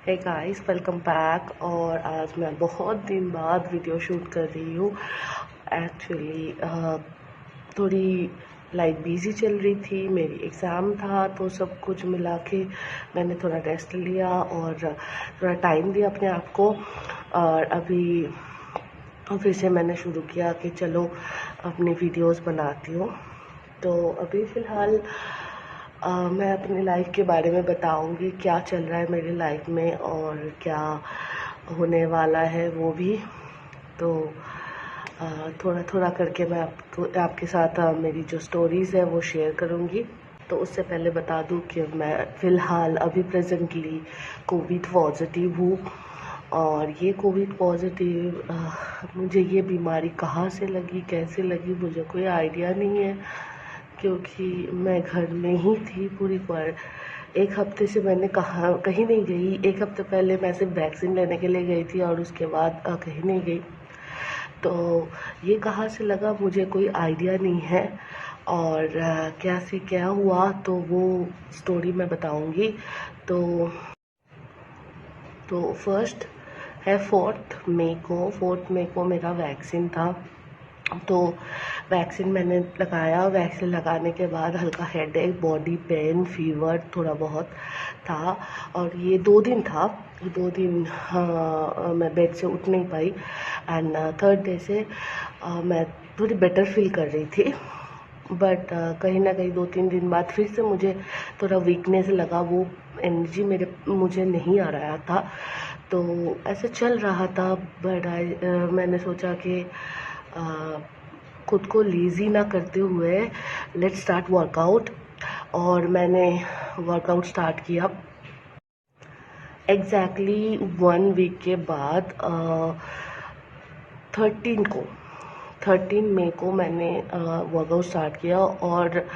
Hey guys, welcome back. और आज मैं बहुत दिन बाद वीडियो शूट कर रही हूँ। एक्चुअली थोड़ी लाइफ बिजी चल रही थी, मेरी एग्ज़ाम था, तो सब कुछ मिला के मैंने थोड़ा रेस्ट लिया और थोड़ा टाइम दिया अपने आप को। और अभी फिर से मैंने शुरू किया कि चलो अपनी वीडियोस बनाती हूँ। तो अभी फ़िलहाल मैं अपनी लाइफ के बारे में बताऊंगी, क्या चल रहा है मेरी लाइफ में और क्या होने वाला है वो भी। तो थोड़ा थोड़ा करके मैं आपके साथ मेरी जो स्टोरीज़ है वो शेयर करूंगी। तो उससे पहले बता दूं कि मैं फ़िलहाल अभी प्रेजेंटली कोविड पॉजिटिव हूँ। और ये कोविड पॉजिटिव मुझे ये बीमारी कहाँ से लगी, कैसे लगी, मुझे कोई आइडिया नहीं है, क्योंकि मैं घर में ही थी पूरी पर। एक हफ्ते से मैंने कहीं नहीं गई। एक हफ्ते पहले मैं सिर्फ वैक्सीन लेने के लिए गई थी और उसके बाद कहीं नहीं गई। तो ये कहाँ से लगा मुझे कोई आइडिया नहीं है। और क्या से क्या हुआ तो वो स्टोरी मैं बताऊंगी। तो फर्स्ट है 4 मई को मेरा वैक्सीन था। तो वैक्सीन मैंने लगाया। वैक्सीन लगाने के बाद हल्का हेडेक, बॉडी पेन, फीवर थोड़ा बहुत था। और ये 2 दिन था। ये 2 दिन मैं बेड से उठ नहीं पाई। एंड थर्ड डे से मैं थोड़ी बेटर फील कर रही थी। बट कहीं ना कहीं 2-3 दिन बाद फिर से मुझे थोड़ा वीकनेस लगा। वो एनर्जी मुझे नहीं आ रहा था। तो ऐसे चल रहा था। बट मैंने सोचा कि खुद को लेज़ी ना करते हुए लेट्स स्टार्ट वर्कआउट। और मैंने वर्कआउट स्टार्ट किया। एग्जैक्टली 1 वीक के बाद 13 मई को मैंने वर्कआउट स्टार्ट किया और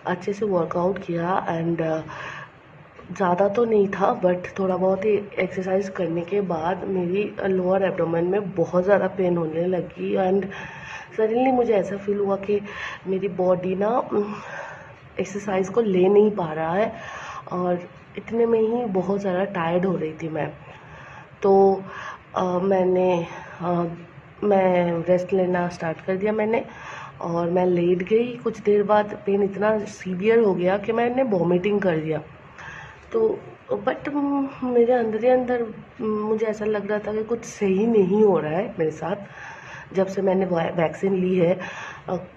अच्छे से वर्कआउट किया। एंड ज़्यादा तो नहीं था, बट थोड़ा बहुत ही एक्सरसाइज करने के बाद मेरी लोअर एब्डोमेन में बहुत ज़्यादा पेन होने लगी। एंड सडनली मुझे ऐसा फील हुआ कि मेरी बॉडी ना एक्सरसाइज को ले नहीं पा रहा है। और इतने में ही बहुत ज़्यादा टायर्ड हो रही थी मैं। तो मैं रेस्ट लेना स्टार्ट कर दिया मैंने। और मैं लेट गई। कुछ देर बाद पेन इतना सीवियर हो गया कि मैंने वॉमिटिंग कर दिया। तो बट मेरे अंदर ही अंदर मुझे ऐसा लग रहा था कि कुछ सही नहीं हो रहा है मेरे साथ। जब से मैंने वैक्सीन ली है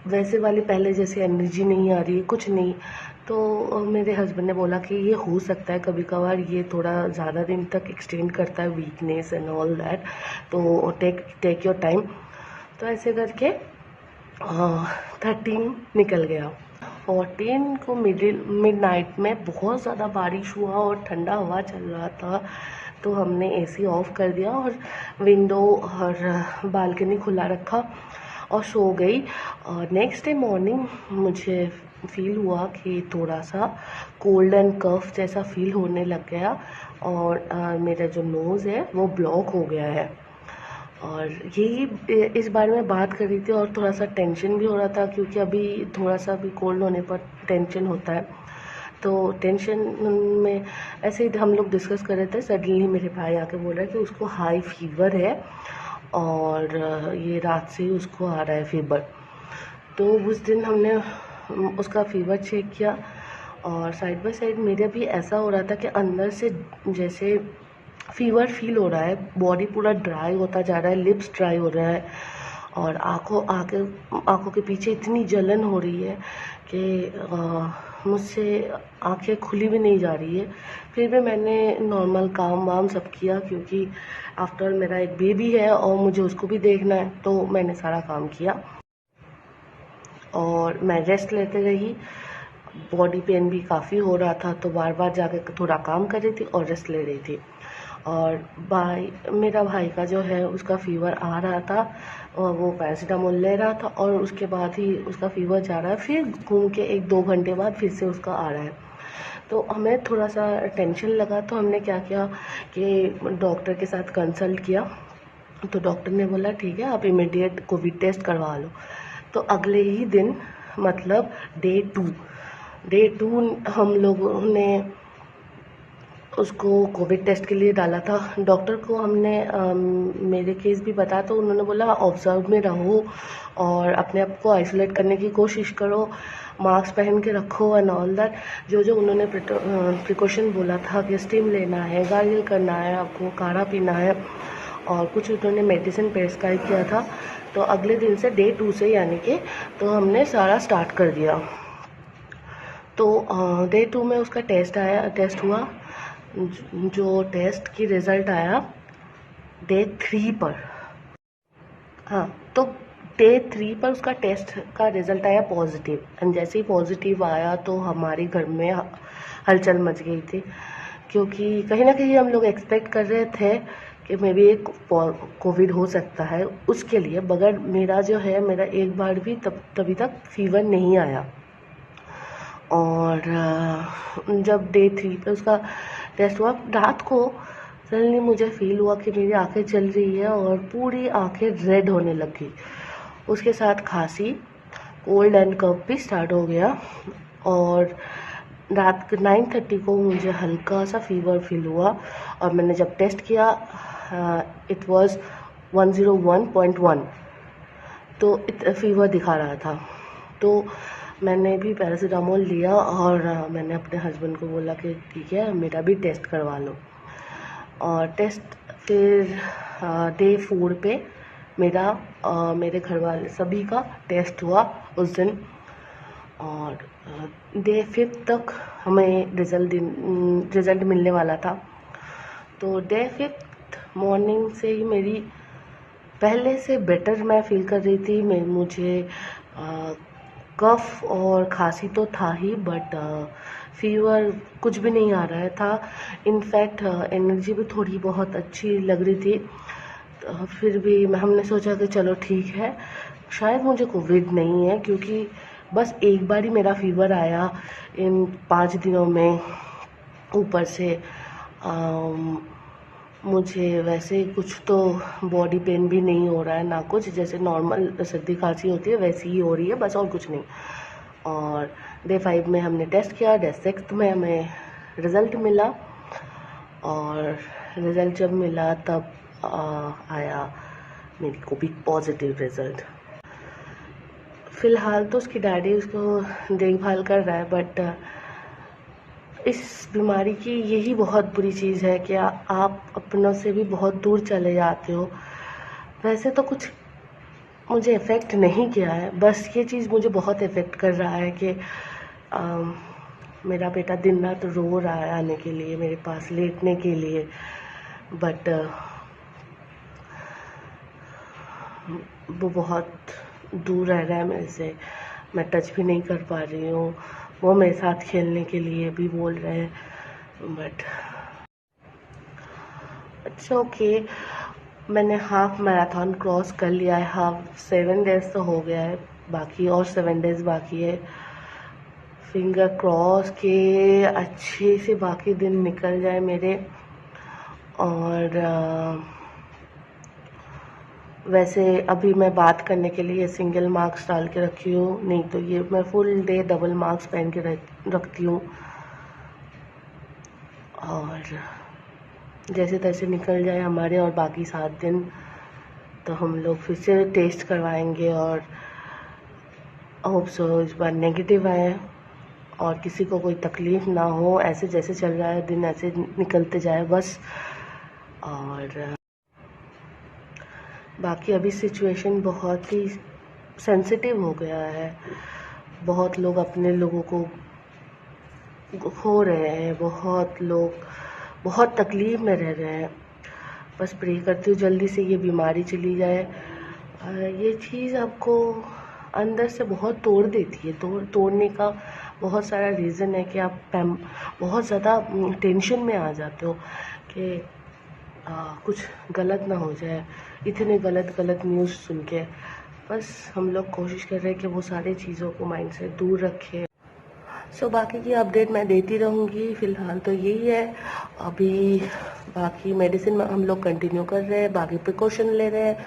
वैसे वाली पहले जैसे एनर्जी नहीं आ रही, कुछ नहीं। तो मेरे हस्बैंड ने बोला कि ये हो सकता है कभी कभार, ये थोड़ा ज़्यादा दिन तक एक्सटेंड करता है, वीकनेस एंड ऑल दैट। तो टेक योर टाइम। तो ऐसे करके 13 निकल गया। 14 को मिड नाइट में बहुत ज़्यादा बारिश हुआ और ठंडा हवा चल रहा था। तो हमने एसी ऑफ कर दिया और विंडो और बालकनी खुला रखा और सो गई। और नेक्स्ट डे मॉर्निंग मुझे फील हुआ कि थोड़ा सा कोल्ड एंड कफ जैसा फील होने लग गया। और मेरा जो नोज़ है वो ब्लॉक हो गया है। और यही इस बारे में बात कर रही थी। और थोड़ा सा टेंशन भी हो रहा था, क्योंकि अभी थोड़ा सा भी कोल्ड होने पर टेंशन होता है। तो टेंशन में ऐसे ही हम लोग डिस्कस कर रहे थे। सडनली मेरे भाई आके बोल रहा है कि उसको हाई फीवर है और ये रात से ही उसको आ रहा है फीवर। तो उस दिन हमने उसका फीवर चेक किया और साइड बाय साइड मेरा भी ऐसा हो रहा था कि अंदर से जैसे फीवर फील हो रहा है। बॉडी पूरा ड्राई होता जा रहा है, लिप्स ड्राई हो रहा है और आँखों के पीछे इतनी जलन हो रही है कि मुझसे आंखें खुली भी नहीं जा रही है। फिर भी मैंने नॉर्मल काम वाम सब किया, क्योंकि आफ्टर मेरा एक बेबी है और मुझे उसको भी देखना है। तो मैंने सारा काम किया और मैं रेस्ट लेते रही। बॉडी पेन भी काफ़ी हो रहा था, तो बार बार जाके थोड़ा काम कर रही थी और रेस्ट ले रही थी। और मेरा भाई का जो है उसका फ़ीवर आ रहा था और वो पैरासीटामोल ले रहा था और उसके बाद ही उसका फ़ीवर जा रहा है। फिर घूम के 1-2 घंटे बाद फिर से उसका आ रहा है। तो हमें थोड़ा सा टेंशन लगा। तो हमने क्या किया कि डॉक्टर के साथ कंसल्ट किया। तो डॉक्टर ने बोला ठीक है, आप इमीडिएट कोविड टेस्ट करवा लो। तो अगले ही दिन, मतलब डे 2 हम लोगों ने उसको कोविड टेस्ट के लिए डाला था। डॉक्टर को हमने मेरे केस भी बताया तो उन्होंने बोला ऑब्जर्व में रहो और अपने आप को आइसोलेट करने की कोशिश करो, मास्क पहन के रखो एंड ऑल दैट। जो जो उन्होंने प्रिकॉशन बोला था कि स्टीम लेना है, गार्गल करना है, आपको काढ़ा पीना है और कुछ उन्होंने मेडिसिन प्रेस्क्राइब किया था। तो अगले दिन से डे 2 से यानी कि तो हमने सारा स्टार्ट कर दिया। तो डे 2 में उसका टेस्ट हुआ। जो टेस्ट की रिज़ल्ट आया डे 3 पर। हाँ, तो डे 3 पर उसका टेस्ट का रिज़ल्ट आया पॉजिटिव एंड जैसे ही पॉजिटिव आया तो हमारे घर में हलचल मच गई थी, क्योंकि कहीं ना कहीं हम लोग एक्सपेक्ट कर रहे थे कि मे बी एक कोविड हो सकता है उसके लिए, मगर मेरा एक बार भी तभी तक फीवर नहीं आया। और जब डे 3 पे उसका टेस्ट हुआ, रात को सडनली मुझे फील हुआ कि मेरी आंखें जल रही है और पूरी आंखें रेड होने लगी। उसके साथ खांसी, कोल्ड एंड कफ भी स्टार्ट हो गया और रात 9:30 को मुझे हल्का सा फीवर फील हुआ और मैंने जब टेस्ट किया इट वाज 101.1, तो फीवर दिखा रहा था। तो मैंने भी पैरासीटामोल लिया और मैंने अपने हस्बैंड को बोला कि ठीक है मेरा भी टेस्ट करवा लो। और टेस्ट फिर डे 4 पे मेरे घर वाले सभी का टेस्ट हुआ उस दिन और डे 5 तक हमें रिज़ल्ट मिलने वाला था। तो डे 5 मॉर्निंग से ही मेरी पहले से बेटर मैं फील कर रही थी। मुझे कफ और खांसी तो था ही, बट फीवर कुछ भी नहीं आ रहा था। इनफैक्ट एनर्जी भी थोड़ी बहुत अच्छी लग रही थी। तो फिर भी हमने सोचा कि चलो ठीक है, शायद मुझे कोविड नहीं है, क्योंकि बस एक बार ही मेरा फीवर आया इन 5 दिनों में। ऊपर से मुझे वैसे कुछ तो बॉडी पेन भी नहीं हो रहा है, ना कुछ, जैसे नॉर्मल सर्दी खांसी होती है वैसी ही हो रही है, बस और कुछ नहीं। और डे 5 में हमने टेस्ट किया, डे 6 में हमें रिज़ल्ट मिला और रिज़ल्ट जब मिला तब आया मेरी कोविड पॉजिटिव रिज़ल्ट। फ़िलहाल तो उसकी डैडी उसको देखभाल कर रहा है, बट इस बीमारी की यही बहुत बुरी चीज़ है कि आप अपनों से भी बहुत दूर चले जाते हो। वैसे तो कुछ मुझे इफ़ेक्ट नहीं किया है, बस ये चीज़ मुझे बहुत इफ़ेक्ट कर रहा है कि मेरा बेटा दिन रात रो रहा है आने के लिए, मेरे पास लेटने के लिए, बट वो बहुत दूर रह रहा है मेरे से, मैं टच भी नहीं कर पा रही हूँ। वो मेरे साथ खेलने के लिए भी बोल रहे हैं, बट अच्छा ओके। मैंने हाफ मैराथन क्रॉस कर लिया है, 7 डेज़ तो हो गया है, बाकी और 7 डेज़ बाकी है। फिंगर क्रॉस के अच्छे से बाकी दिन निकल जाए मेरे। और वैसे अभी मैं बात करने के लिए सिंगल मार्क्स डाल के रखी हूँ, नहीं तो ये मैं फुल डे डबल मार्क्स पहन के रखती हूँ। और जैसे तैसे निकल जाए हमारे और बाकी 7 दिन, तो हम लोग फिर से टेस्ट करवाएंगे और होप सो इस बार नेगेटिव आए और किसी को कोई तकलीफ़ ना हो। ऐसे जैसे चल रहा है दिन ऐसे निकलते जाए बस। और बाकी अभी सिचुएशन बहुत ही सेंसिटिव हो गया है, बहुत लोग अपने लोगों को खो रहे हैं, बहुत लोग बहुत तकलीफ़ में रह रहे हैं। बस प्रे करती हूँ जल्दी से ये बीमारी चली जाए। ये चीज़ आपको अंदर से बहुत तोड़ देती है। तोड़ने का बहुत सारा रीज़न है कि आप बहुत ज़्यादा टेंशन में आ जाते हो कि कुछ गलत ना हो जाए, इतने गलत न्यूज़ सुन के। बस हम लोग कोशिश कर रहे हैं कि वो सारी चीज़ों को माइंड से दूर रखें। सो बाकी की अपडेट मैं देती रहूँगी। फ़िलहाल तो यही है। अभी बाकी मेडिसिन में हम लोग कंटिन्यू कर रहे हैं, बाकी प्रिकॉशन ले रहे हैं,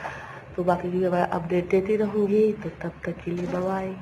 तो बाकी की अपडेट देती रहूँगी। तो तब तक के लिए बाय बाय।